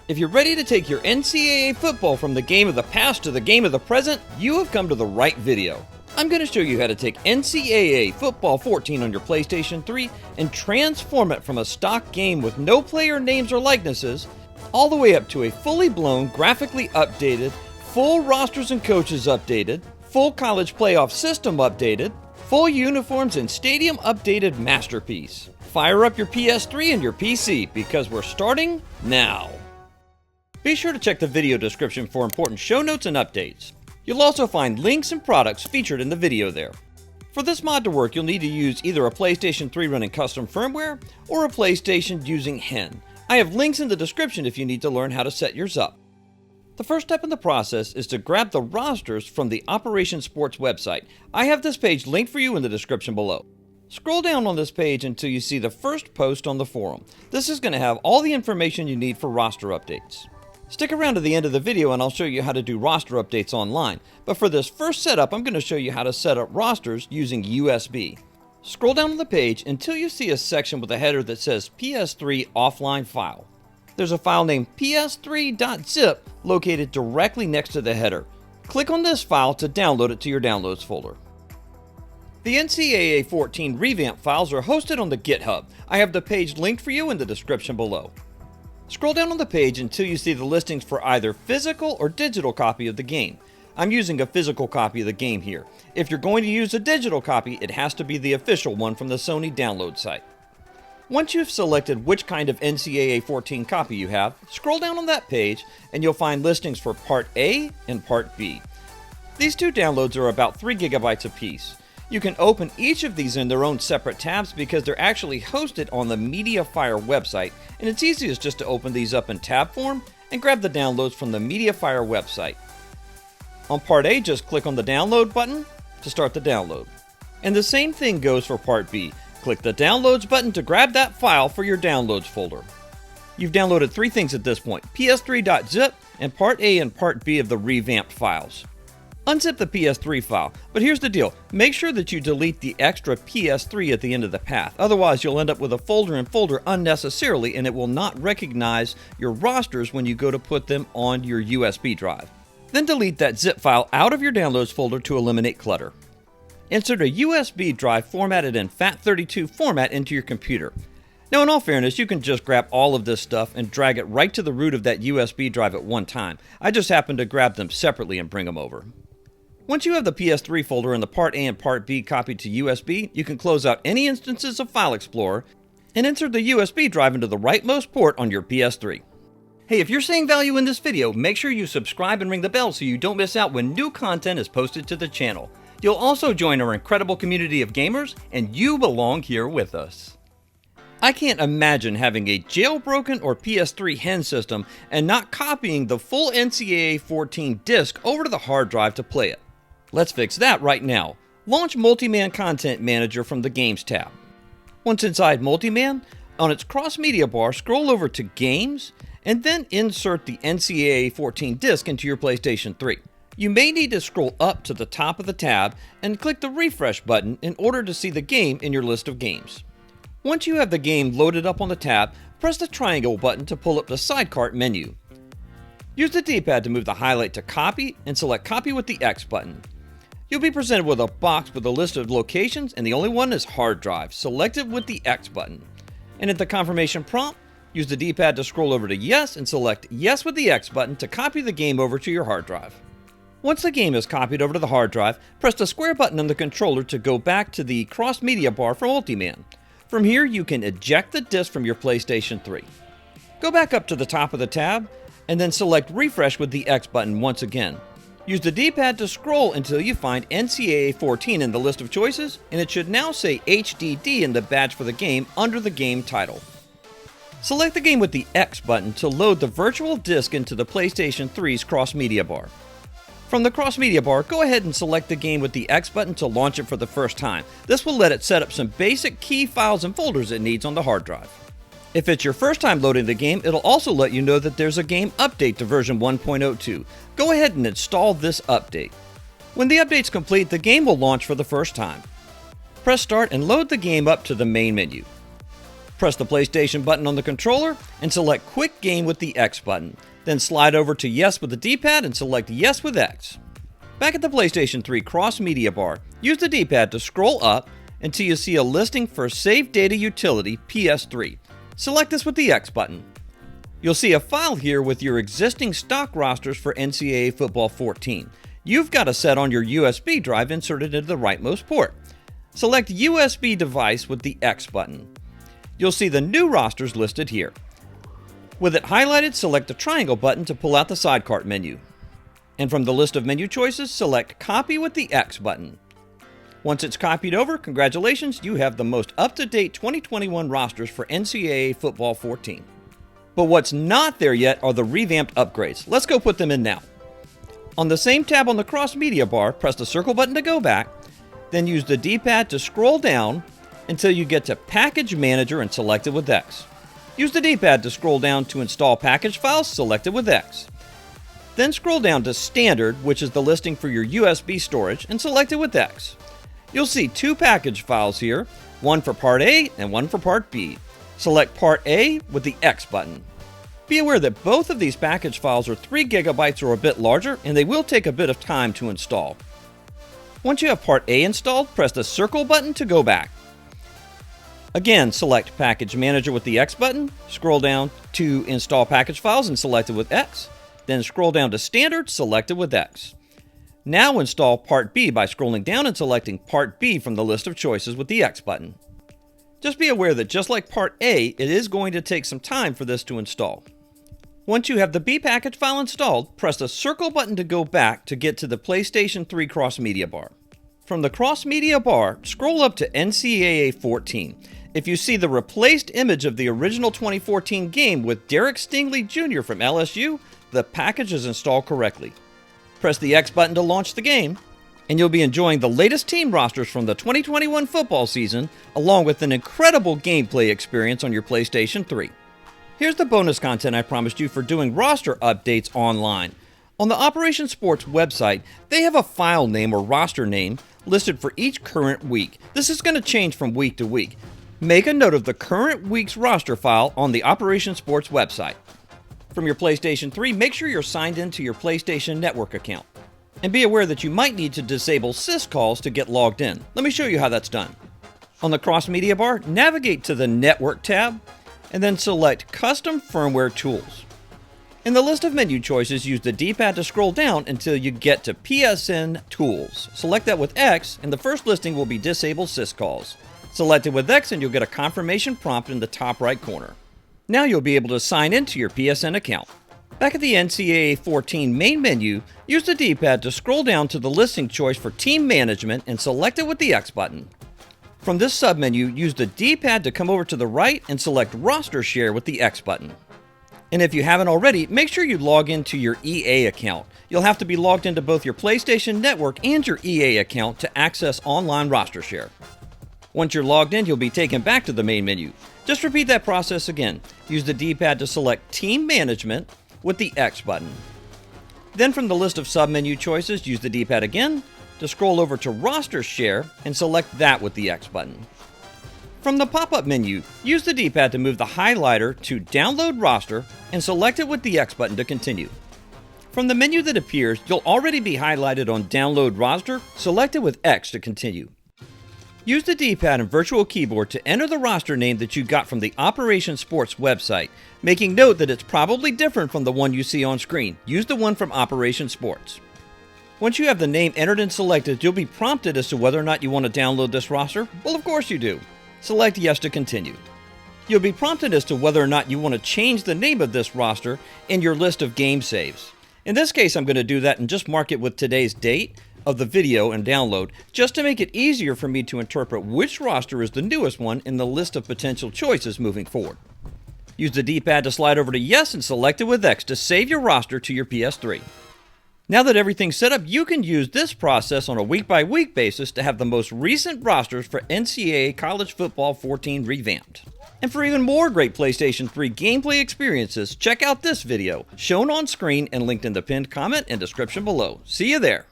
If you're ready to take your NCAA football from the game of the past to the game of the present, you have come to the right video. I'm going to show you how to take NCAA Football 14 on your PlayStation 3 and transform it from a stock game with no player names or likenesses, all the way up to a fully blown, graphically updated, full rosters and coaches updated, full college playoff system updated, full uniforms and stadium updated masterpiece. Fire up your PS3 and your PC because we're starting now. Be sure to check the video description for important show notes and updates. You'll also find links and products featured in the video there. For this mod to work, you'll need to use either a PlayStation 3 running custom firmware or a PlayStation using HEN. I have links in the description if you need to learn how to set yours up. The first step in the process is to grab the rosters from the Operation Sports website. I have this page linked for you in the description below. Scroll down on this page until you see the first post on the forum. This is going to have all the information you need for roster updates. Stick around to the end of the video and I'll show you how to do roster updates online. But for this first setup, I'm going to show you how to set up rosters using USB. Scroll down on the page until you see a section with a header that says PS3 offline file. There's a file named ps3.zip located directly next to the header. Click on this file to download it to your downloads folder. The NCAA 14 Revamped files are hosted on the GitHub. I have the page linked for you in the description below. Scroll down on the page until you see the listings for either physical or digital copy of the game. I'm using a physical copy of the game here. If you're going to use a digital copy, it has to be the official one from the Sony download site. Once you've selected which kind of NCAA 14 copy you have, scroll down on that page and you'll find listings for Part A and Part B. These two downloads are about 3 GB apiece. You can open each of these in their own separate tabs because they're actually hosted on the MediaFire website, and it's easiest just to open these up in tab form and grab the downloads from the MediaFire website. On Part A, just click on the download button to start the download. And the same thing goes for Part B. Click the downloads button to grab that file for your downloads folder. You've downloaded 3 things at this point: ps3.zip and Part A and Part B of the revamped files. Unzip the PS3 file, but here's the deal. Make sure that you delete the extra PS3 at the end of the path. Otherwise, you'll end up with a folder and folder unnecessarily, and it will not recognize your rosters when you go to put them on your USB drive. Then delete that zip file out of your downloads folder to eliminate clutter. Insert a USB drive formatted in FAT32 format into your computer. Now, in all fairness, you can just grab all of this stuff and drag it right to the root of that USB drive at one time. I just happened to grab them separately and bring them over. Once you have the PS3 folder and the Part A and Part B copied to USB, you can close out any instances of File Explorer and insert the USB drive into the rightmost port on your PS3. Hey, if you're seeing value in this video, make sure you subscribe and ring the bell so you don't miss out when new content is posted to the channel. You'll also join our incredible community of gamers, and you belong here with us. I can't imagine having a jailbroken or PS3 HEN system and not copying the full NCAA 14 disc over to the hard drive to play it. Let's fix that right now. Launch Multiman Content Manager from the Games tab. Once inside Multiman, on its cross-media bar, scroll over to Games, and then insert the NCAA 14 disc into your PlayStation 3. You may need to scroll up to the top of the tab and click the refresh button in order to see the game in your list of games. Once you have the game loaded up on the tab, press the triangle button to pull up the sidecart menu. Use the D-pad to move the highlight to Copy and select Copy with the X button. You'll be presented with a box with a list of locations, and the only one is hard drive. Select it with the X button. And at the confirmation prompt, use the D-pad to scroll over to Yes and select Yes with the X button to copy the game over to your hard drive. Once the game is copied over to the hard drive, press the square button on the controller to go back to the cross-media bar for Multiman. From here, you can eject the disc from your PlayStation 3. Go back up to the top of the tab, and then select Refresh with the X button once again. Use the D-pad to scroll until you find NCAA 14 in the list of choices, and it should now say HDD in the badge for the game under the game title. Select the game with the X button to load the virtual disk into the PlayStation 3's cross-media bar. From the cross-media bar, go ahead and select the game with the X button to launch it for the first time. This will let it set up some basic key files and folders it needs on the hard drive. If it's your first time loading the game, it'll also let you know that there's a game update to version 1.02. Go ahead and install this update. When the update's complete, the game will launch for the first time. Press Start and load the game up to the main menu. Press the PlayStation button on the controller and select Quick Game with the X button. Then slide over to Yes with the D-pad and select Yes with X. Back at the PlayStation 3 cross-media bar, use the D-pad to scroll up until you see a listing for Save Data Utility PS3. Select this with the X button. You'll see a file here with your existing stock rosters for NCAA Football 14. You've got a set on your USB drive inserted into the rightmost port. Select USB device with the X button. You'll see the new rosters listed here. With it highlighted, select the triangle button to pull out the sidecar menu. And from the list of menu choices, select Copy with the X button. Once it's copied over, congratulations, you have the most up-to-date 2021 rosters for NCAA Football 14. But what's not there yet are the revamped upgrades. Let's go put them in now. On the same tab on the cross-media bar, press the circle button to go back, then use the D-pad to scroll down until you get to Package Manager and select it with X. Use the D-pad to scroll down to Install Package Files, select it with X. Then scroll down to Standard, which is the listing for your USB storage, and select it with X. You'll see two package files here, one for Part A and one for Part B. Select Part A with the X button. Be aware that both of these package files are 3 GB or a bit larger, and they will take a bit of time to install. Once you have Part A installed, press the circle button to go back. Again, select Package Manager with the X button, scroll down to Install Package Files and select it with X, then scroll down to Standard, select it with X. Now install Part B by scrolling down and selecting Part B from the list of choices with the X button. Just be aware that just like Part A, it is going to take some time for this to install. Once you have the B package file installed, press the circle button to go back to get to the PlayStation 3 cross-media bar. From the cross-media bar, scroll up to NCAA 14. If you see the replaced image of the original 2014 game with Derek Stingley Jr. from LSU, the package is installed correctly. Press the X button to launch the game, and you'll be enjoying the latest team rosters from the 2021 football season, along with an incredible gameplay experience on your PlayStation 3. Here's the bonus content I promised you for doing roster updates online. On the Operation Sports website, they have a file name or roster name listed for each current week. This is going to change from week to week. Make a note of the current week's roster file on the Operation Sports website. From your PlayStation 3, make sure you're signed into your PlayStation Network account. And be aware that you might need to disable syscalls to get logged in. Let me show you how that's done. On the cross-media bar, navigate to the Network tab, and then select Custom Firmware Tools. In the list of menu choices, use the D-pad to scroll down until you get to PSN Tools. Select that with X, and the first listing will be Disable Syscalls. Select it with X, and you'll get a confirmation prompt in the top right corner. Now you'll be able to sign into your PSN account. Back at the NCAA 14 main menu, use the D-pad to scroll down to the listing choice for Team Management and select it with the X button. From this submenu, use the D-pad to come over to the right and select Roster Share with the X button. And if you haven't already, make sure you log into your EA account. You'll have to be logged into both your PlayStation Network and your EA account to access online roster share. Once you're logged in, you'll be taken back to the main menu. Just repeat that process again. Use the D-pad to select Team Management with the X button. Then from the list of submenu choices, use the D-pad again to scroll over to Roster Share and select that with the X button. From the pop-up menu, use the D-pad to move the highlighter to Download Roster and select it with the X button to continue. From the menu that appears, you'll already be highlighted on Download Roster, select it with X to continue. Use the D-pad and virtual keyboard to enter the roster name that you got from the Operation Sports website, making note that it's probably different from the one you see on screen. Use the one from Operation Sports. Once you have the name entered and selected, you'll be prompted as to whether or not you want to download this roster. Well, of course you do. Select Yes to continue. You'll be prompted as to whether or not you want to change the name of this roster in your list of game saves. In this case, I'm going to do that and just mark it with today's date of the video and download, just to make it easier for me to interpret which roster is the newest one in the list of potential choices moving forward. Use the D-pad to slide over to Yes and select it with X to save your roster to your PS3. Now that everything's set up, you can use this process on a week-by-week basis to have the most recent rosters for NCAA College Football 14 Revamped. And for even more great PlayStation 3 gameplay experiences, check out this video, shown on screen and linked in the pinned comment and description below. See you there!